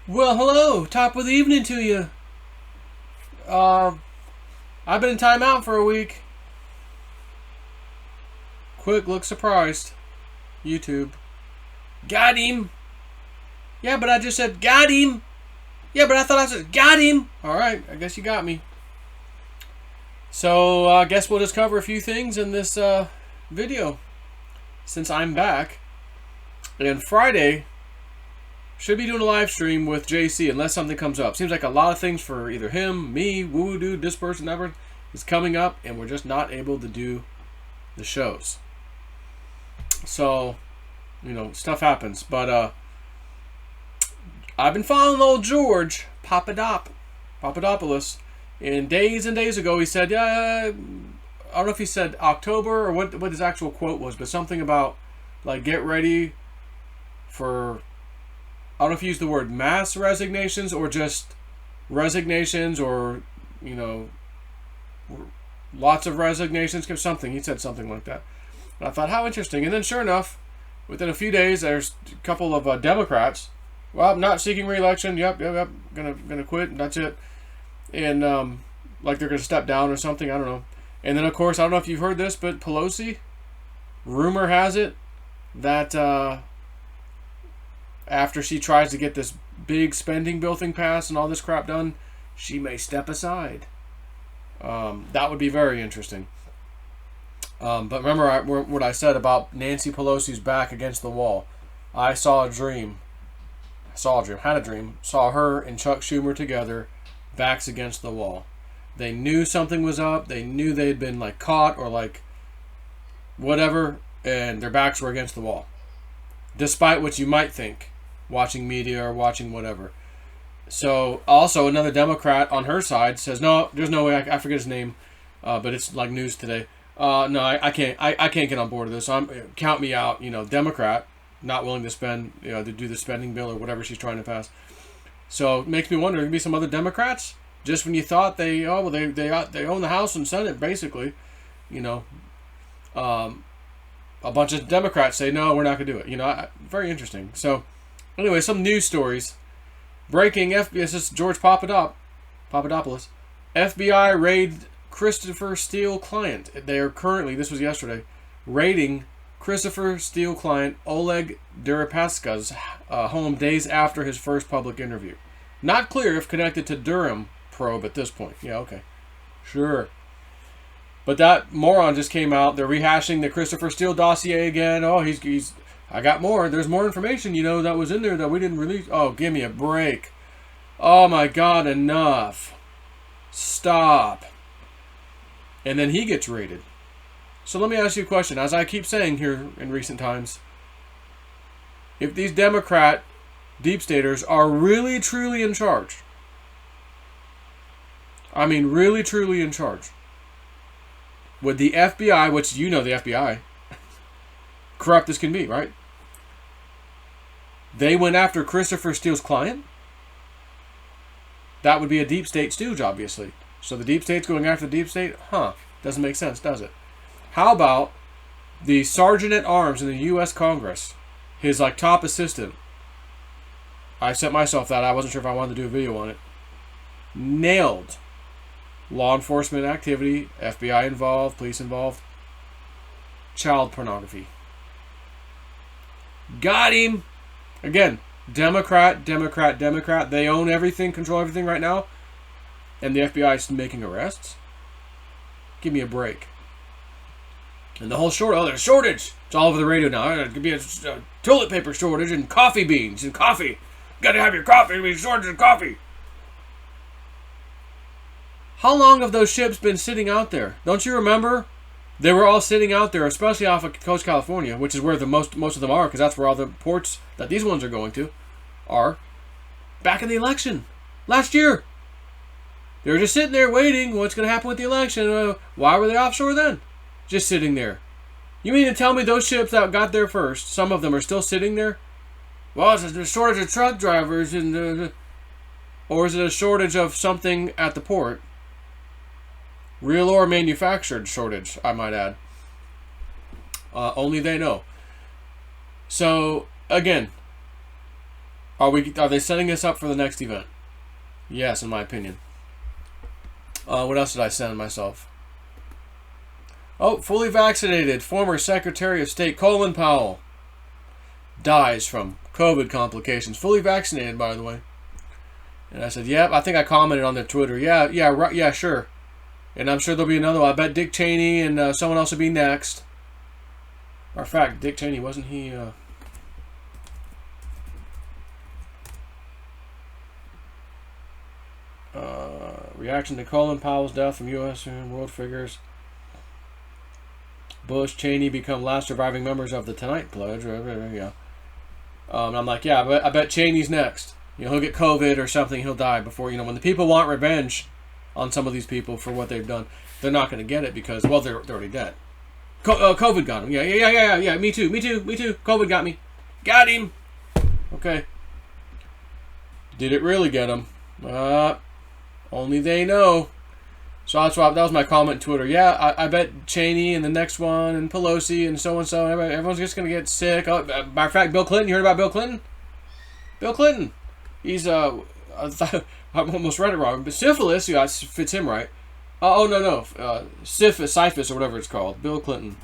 Well, hello. Top of the evening to you. I've been in timeout for a week. Quick look surprised. YouTube. Got him. Yeah, but I just said got him. Yeah, but I thought I said got him. Alright, I guess you got me. So, I guess we'll just cover a few things in this video. Since I'm back. And Friday, should be doing a live stream with JC unless something comes up. Seems like a lot of things for either him, me, woo dude, this person, that person is coming up, and we're just not able to do the shows. So, stuff happens. But I've been following old George Papadopoulos, and days ago he said, I don't know if he said October or what his actual quote was, but something about like get ready for, I don't know if he used the word mass resignations or just resignations or, lots of resignations. Something. He said something like that. And I thought, how interesting. And then sure enough, within a few days, there's a couple of Democrats. Well, I'm not seeking re-election. Yep. Gonna quit. That's it. And like they're gonna step down or something. I don't know. And then of course, I don't know if you've heard this, but Pelosi, rumor has it that after she tries to get this big spending bill thing passed and all this crap done, she may step aside. That would be very interesting. But remember what I said about Nancy Pelosi's back against the wall. I saw a dream. Had a dream. Saw her and Chuck Schumer together, backs against the wall. They knew something was up. They knew they had been like caught or like whatever, and their backs were against the wall. Despite what you might think, watching media or watching whatever. So, also another Democrat on her side says, no, there's no way, I forget his name, but it's like news today. No, I can't get on board with this. Count me out. Democrat, not willing to spend, to do the spending bill or whatever she's trying to pass. So it makes me wonder, there could be some other Democrats just when you thought they own the House and Senate basically, a bunch of Democrats say no, we're not gonna do it. Very interesting. So anyway, some news stories. Breaking FBI. This is George Papadopoulos. FBI raid Christopher Steele client. They are currently, this was yesterday, raiding Christopher Steele client Oleg Deripaska's home days after his first public interview. Not clear if connected to Durham probe at this point. Yeah, okay. Sure. But that moron just came out. They're rehashing the Christopher Steele dossier again. Oh, he's I got more. There's more information, that was in there that we didn't release. Oh, give me a break. Oh my God, enough. Stop. And then he gets raided. So let me ask you a question. As I keep saying here in recent times, if these Democrat deep staters are really truly in charge, I mean really truly in charge, would the FBI, which the FBI, corrupt as can be, right? They went after Christopher Steele's client? That would be a deep state stooge, obviously. So the deep state's going after the deep state? Doesn't make sense, does it? How about the sergeant at arms in the U.S. Congress, his top assistant? I set myself that. I wasn't sure if I wanted to do a video on it. Nailed law enforcement activity, FBI involved, police involved, child pornography. Got him. Again, Democrat. They own everything, control everything right now, and the FBI is making arrests. Give me a break. And the whole there's a shortage. It's all over the radio now. There could be a toilet paper shortage and coffee beans and coffee. Got to have your coffee. There's a shortage of coffee. How long have those ships been sitting out there? Don't you remember? They were all sitting out there, especially off of Coast California, which is where the most of them are, because that's where all the ports that these ones are going to are. Back in the election last year, they were just sitting there waiting. What's going to happen with the election? Why were they offshore then? Just sitting there. You mean to tell me those ships that got there first, some of them are still sitting there? Well, it's a shortage of truck drivers, or is it a shortage of something at the port? Real or manufactured shortage, I might add. Only they know. So, again, Are they setting us up for the next event? Yes, in my opinion. What else did I send myself? Oh, fully vaccinated former Secretary of State Colin Powell dies from COVID complications. Fully vaccinated, by the way. And I said, yep. I think I commented on their Twitter. Yeah, right, yeah, sure. And I'm sure there'll be another one. I bet Dick Cheney and someone else will be next. Matter of fact, Dick Cheney, wasn't he... reaction to Colin Powell's death from U.S. and world figures. Bush, Cheney become last surviving members of the Tonight Pledge. Yeah. And I'm like, yeah, I bet Cheney's next. You know, he'll get COVID or something. He'll die before, you know, when the people want revenge on some of these people for what they've done, they're not going to get it because, well, they're already dead. COVID got him. Yeah. Me too. COVID got me. Got him. Okay. Did it really get him? Only they know. So that was my comment on Twitter. Yeah, I bet Cheney and the next one and Pelosi and so. Everyone's just going to get sick. Oh, matter of fact, Bill Clinton. You heard about Bill Clinton? Bill Clinton. He's, I almost read it wrong. But syphilis, yeah, fits him right. No. Syphilis or whatever it's called. Bill Clinton.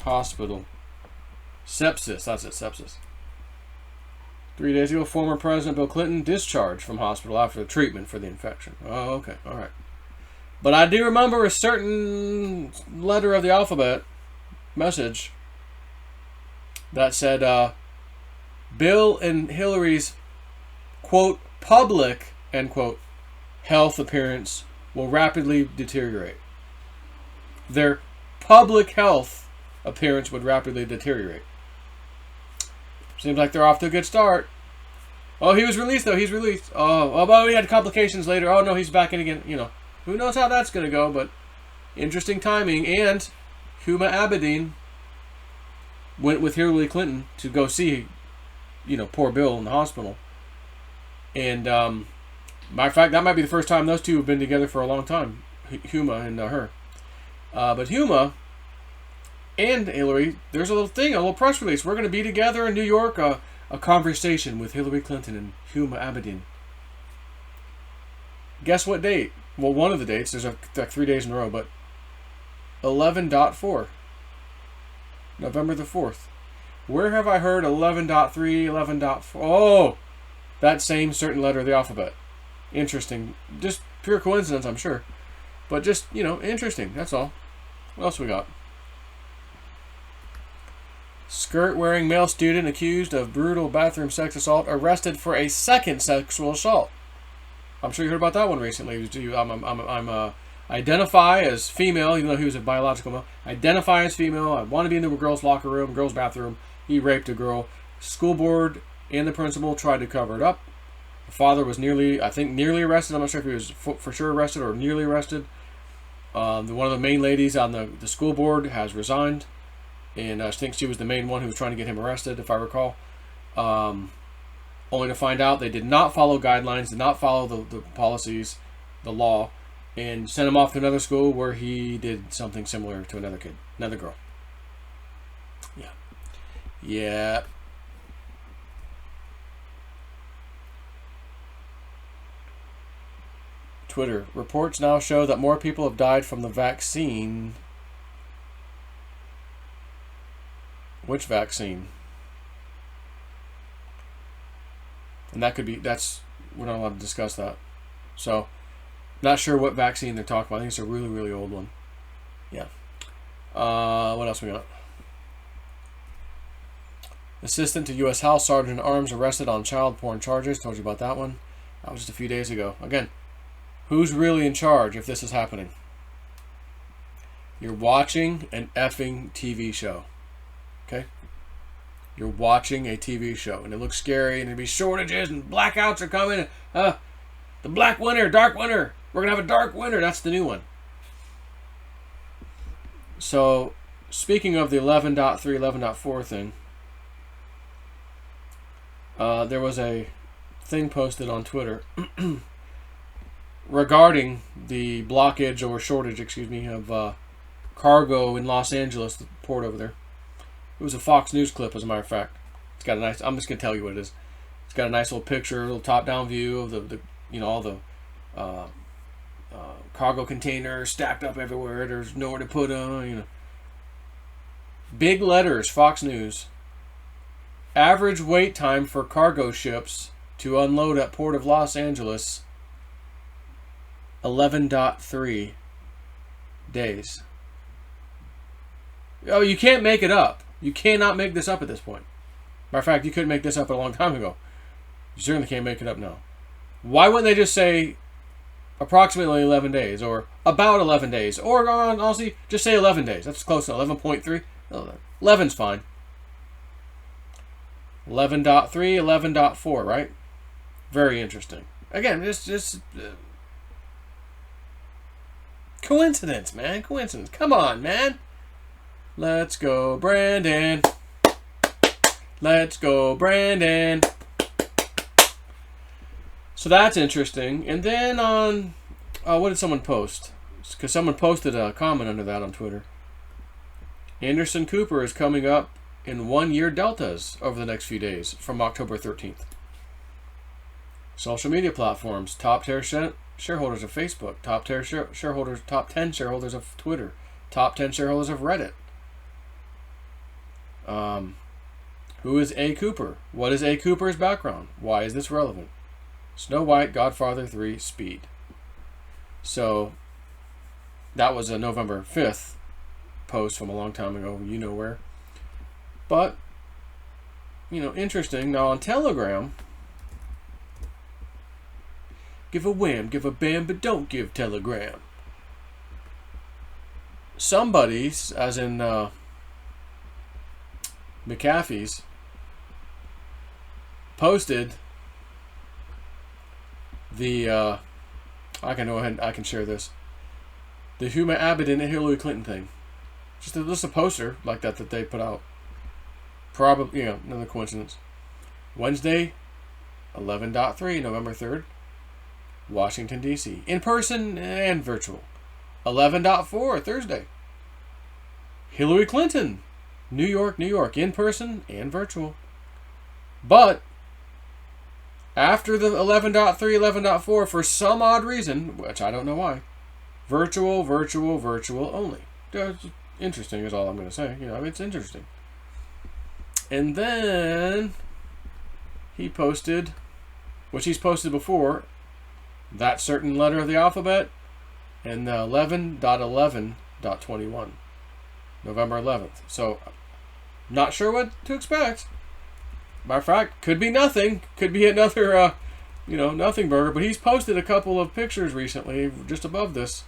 Hospital. Sepsis. That's it, sepsis. 3 days ago, former President Bill Clinton discharged from hospital after treatment for the infection. Oh, okay. All right. But I do remember a certain letter of the alphabet message that said, Bill and Hillary's, quote, public, end quote, health appearance will rapidly deteriorate. Their public health appearance would rapidly deteriorate. Seems like they're off to a good start. Oh, he was released, though. He's released. Oh, but he had complications later. Oh, no, he's back in again. You know, who knows how that's going to go, but interesting timing. And Huma Abedin went with Hillary Clinton to go see, you know, poor Bill in the hospital. And, matter of fact, that might be the first time those two have been together for a long time. Huma and her. But Huma and Hillary, there's a little press release. We're going to be together in New York, a conversation with Hillary Clinton and Huma Abedin. Guess what date? Well, one of the dates, there's like 3 days in a row, but 11.4. November the 4th. Where have I heard 11.3, 11.4? Oh, that same certain letter of the alphabet. Interesting. Just pure coincidence, I'm sure. But just, you know, interesting. That's all. What else we got? Skirt-wearing male student accused of brutal bathroom sex assault arrested for a second sexual assault. I'm sure you heard about that one recently. I'm identify as female, even though he was a biological male. Identify as female. I want to be in the girls' locker room, girls' bathroom. He raped a girl. School board and the principal tried to cover it up. The father was nearly arrested. I'm not sure if he was for sure arrested or nearly arrested. One of the main ladies on the school board has resigned. And I think she was the main one who was trying to get him arrested, if I recall. Only to find out they did not follow guidelines, did not follow the policies, the law, and sent him off to another school where he did something similar to another kid, another girl. Yeah. Twitter. Reports now show that more people have died from the vaccine. Which vaccine? And that could be, we're not allowed to discuss that. So, not sure what vaccine they're talking about. I think it's a really, really old one. Yeah. What else we got? Assistant to U.S. House Sergeant at Arms arrested on child porn charges. Told you about that one. That was just a few days ago. Again, who's really in charge if this is happening? You're watching an effing TV show. Okay? You're watching a TV show, and it looks scary, and there'll be shortages, and blackouts are coming. The black winter, dark winter. We're going to have a dark winter. That's the new one. So, speaking of the 11.3, 11.4 thing, there was a thing posted on Twitter regarding the blockage or shortage, of cargo in Los Angeles, the port over there. It was a Fox News clip, as a matter of fact. It's got a nice... I'm just going to tell you what it is. It's got a nice little picture, a little top-down view of the all the cargo containers stacked up everywhere. There's nowhere to put them. Big letters, Fox News. Average wait time for cargo ships to unload at Port of Los Angeles, 11.3 days. Oh, you can't make it up. You cannot make this up at this point. Matter of fact, you couldn't make this up a long time ago. You certainly can't make it up now. Why wouldn't they just say approximately 11 days, or about 11 days, or honestly, just say 11 days? That's close enough. 11.3. 11's fine. 11.3, 11.4, right? Very interesting. Again, just coincidence, man. Coincidence. Come on, man. Let's go, Brandon. Let's go, Brandon. So that's interesting. And then on, what did someone post? Because someone posted a comment under that on Twitter. Anderson Cooper is coming up in 1-year deltas over the next few days from October 13th. Social media platforms, top tier shareholders of Facebook, top 10 shareholders of Twitter, top 10 shareholders of Reddit. Who is A. Cooper? What is A. Cooper's background? Why is this relevant? Snow White, Godfather 3, Speed. So that was a November 5th post from a long time ago, you know where. But, interesting. Now on Telegram, give a wham, give a bam, but don't give Telegram. Somebody's, as in McAfee's, posted the, I can go ahead, I can share this. The Huma Abbott and Hillary Clinton thing. Just a poster like that they put out. Probably, another coincidence. Wednesday, 11.3, November 3rd, Washington, D.C. In person and virtual. 11.4, Thursday. Hillary Clinton, New York, New York, in person and virtual. But after the 11.3, 11.4, for some odd reason, which I don't know why, virtual only. Interesting is all I'm going to say. It's interesting. And then he posted, which he's posted before, that certain letter of the alphabet, and the 11.11.21, November 11th. So, not sure what to expect. Matter of fact, could be nothing. Could be another, nothing burger. But he's posted a couple of pictures recently, just above this.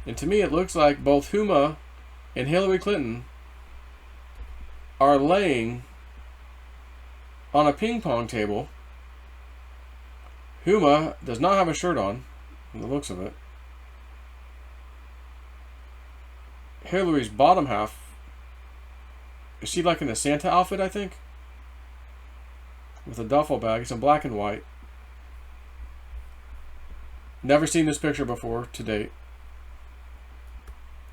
And to me, it looks like both Huma and Hillary Clinton are laying on a ping pong table. Huma does not have a shirt on, from the looks of it. Hillary's bottom half, is she like in a Santa outfit, I think? With a duffel bag. It's in black and white. Never seen this picture before to date.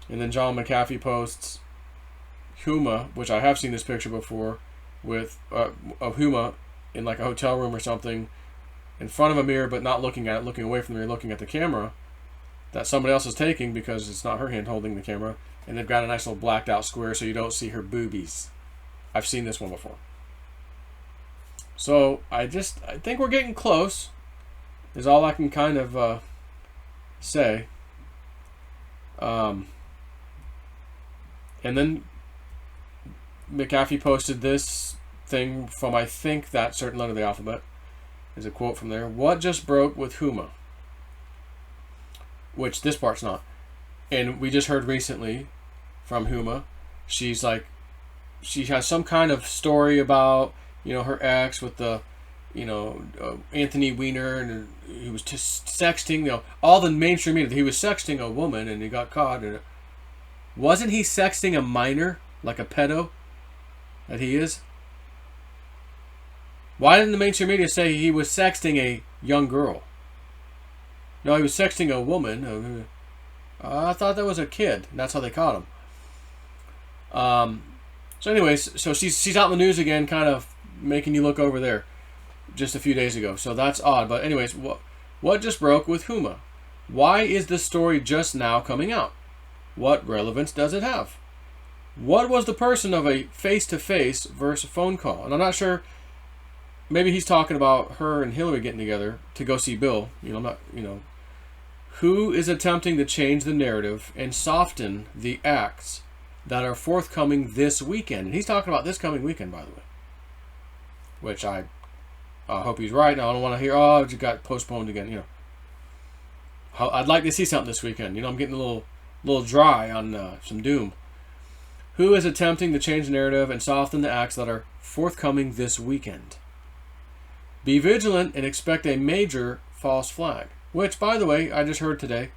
And then John McAfee posts Huma, which I have seen this picture before, with of Huma in like a hotel room or something, in front of a mirror, but not looking at it, looking away from the mirror, looking at the camera that somebody else is taking because it's not her hand holding the camera. And they've got a nice little blacked out square so you don't see her boobies. I've seen this one before. So I think we're getting close, is all I can kind of say. And then McAfee posted this thing from, I think, that certain letter of the alphabet. There's a quote from there. What just broke with Huma? Which this part's not. And we just heard recently from Huma. She's like, she has some kind of story about, her ex with the, Anthony Weiner, and he was just sexting, all the mainstream media. He was sexting a woman and he got caught. And wasn't he sexting a minor, like a pedo that he is? Why didn't the mainstream media say he was sexting a young girl? No, he was sexting a woman. I thought that was a kid. And that's how they caught him. So anyways, so she's out in the news again, kind of making you look over there. just a few days ago. So that's odd. But anyways, what just broke with Huma? Why is this story just now coming out? What relevance does it have? What was the person of a face-to-face versus phone call? And I'm not sure. Maybe he's talking about her and Hillary getting together to go see Bill. Who is attempting to change the narrative and soften the acts that are forthcoming this weekend? And he's talking about this coming weekend, by the way. Which I hope he's right. I don't want to hear, oh, it got postponed again. I'd like to see something this weekend. I'm getting a little dry on some doom. Who is attempting to change the narrative and soften the acts that are forthcoming this weekend? Be vigilant and expect a major false flag. Which, by the way, I just heard today.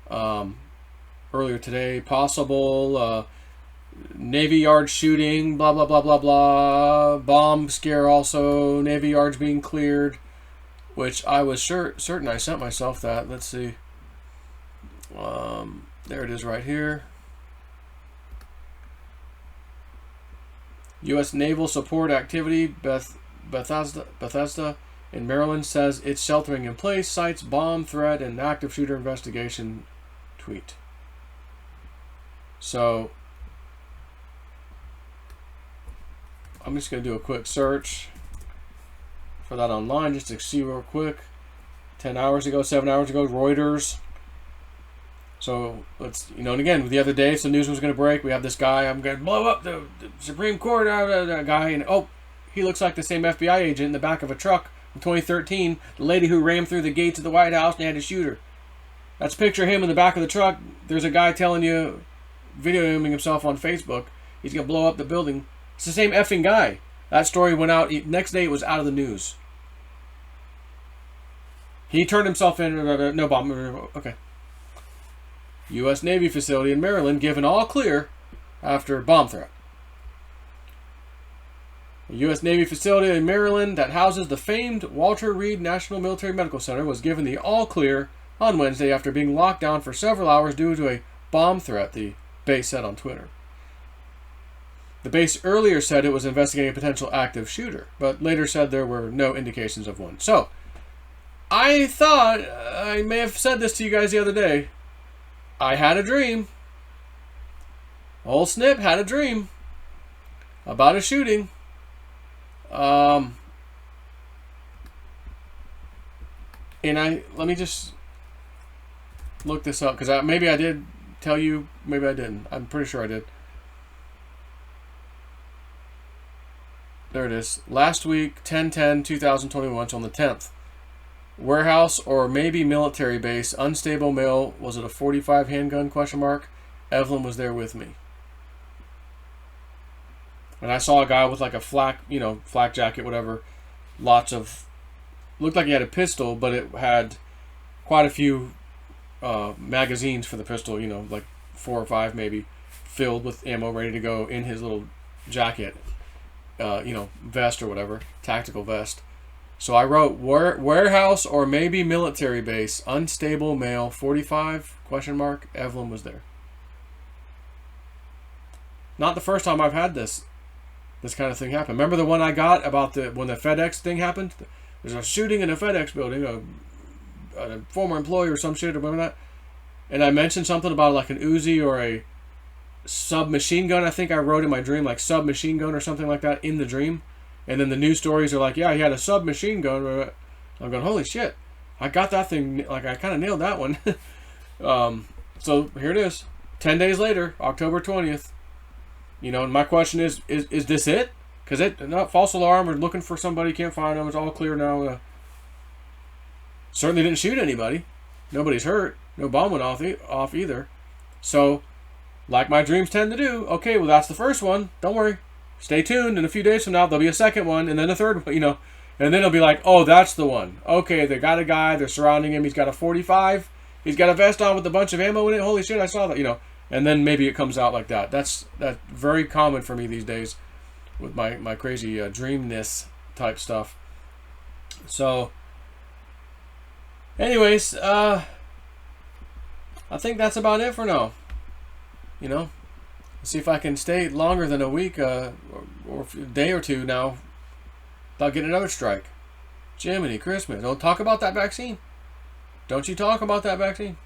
Earlier today, possible Navy Yard shooting, blah, blah, blah, blah, blah. Bomb scare also, Navy Yards being cleared. Which I was certain I sent myself that. Let's see. There it is right here. U.S. Naval Support Activity, Bethesda in Maryland says it's sheltering in place, cites bomb threat and active shooter investigation tweet. So, I'm just going to do a quick search for that online just to see real quick. 10 hours ago, 7 hours ago, Reuters. So let's, and again, the other day, so news was going to break. We have this guy, I'm going to blow up the Supreme Court guy, and he looks like the same FBI agent in the back of a truck in 2013, the lady who rammed through the gates of the White House and had to shoot her. That's a picture of him in the back of the truck. There's a guy telling you, videoing himself on Facebook, he's going to blow up the building. It's the same effing guy. That story went out, next day it was out of the news. He turned himself in, no bomb, okay. U.S. Navy facility in Maryland given all clear after bomb threat. A U.S. Navy facility in Maryland that houses the famed Walter Reed National Military Medical Center was given the all clear on Wednesday after being locked down for several hours due to a bomb threat, the base said on Twitter. The base earlier said it was investigating a potential active shooter, but later said there were no indications of one. So, I thought, I may have said this to you guys the other day, I had a dream. Old Snip had a dream about a shooting. And let me just look this up, because maybe I did tell you, maybe I didn't. I'm pretty sure I did. There it is. Last week, 10/10/2021, so on the 10th. Warehouse or maybe military base, unstable male, was it a .45 handgun, question mark? Evelyn was there with me. And I saw a guy with like a flak jacket, whatever. Lots of, looked like he had a pistol, but it had quite a few magazines for the pistol, like 4 or 5 maybe, filled with ammo, ready to go in his little jacket, vest or whatever, tactical vest. So I wrote, warehouse or maybe military base, unstable male, .45, question mark, Evelyn was there. Not the first time I've had this kind of thing happen. Remember the one I got about when the FedEx thing happened? There's a shooting in a FedEx building, a former employee or some shit, remember that? And I mentioned something about like an Uzi or a submachine gun. I think I wrote in my dream, like submachine gun or something like that in the dream. And then the news stories are like, yeah, he had a submachine gun. I'm going, holy shit. I got that thing, like I kind of nailed that one. So here it is. 10 days later, October 20th. And my question is this it? Because not false alarm, we're looking for somebody, can't find them, it's all clear now. Certainly didn't shoot anybody. Nobody's hurt. No bomb went off either. So, like my dreams tend to do, okay, well that's the first one. Don't worry. Stay tuned. In a few days from now, there'll be a second one, and then a third one, and then it'll be like, oh, that's the one. Okay, they got a guy, they're surrounding him, he's got a .45, he's got a vest on with a bunch of ammo in it, holy shit, I saw that, and then maybe it comes out like that. That's very common for me these days with my crazy dreamness type stuff. So, anyways, I think that's about it for now. See if I can stay longer than a week or a day or two now without getting another strike. Jiminy Christmas. Don't talk about that vaccine. Don't you talk about that vaccine.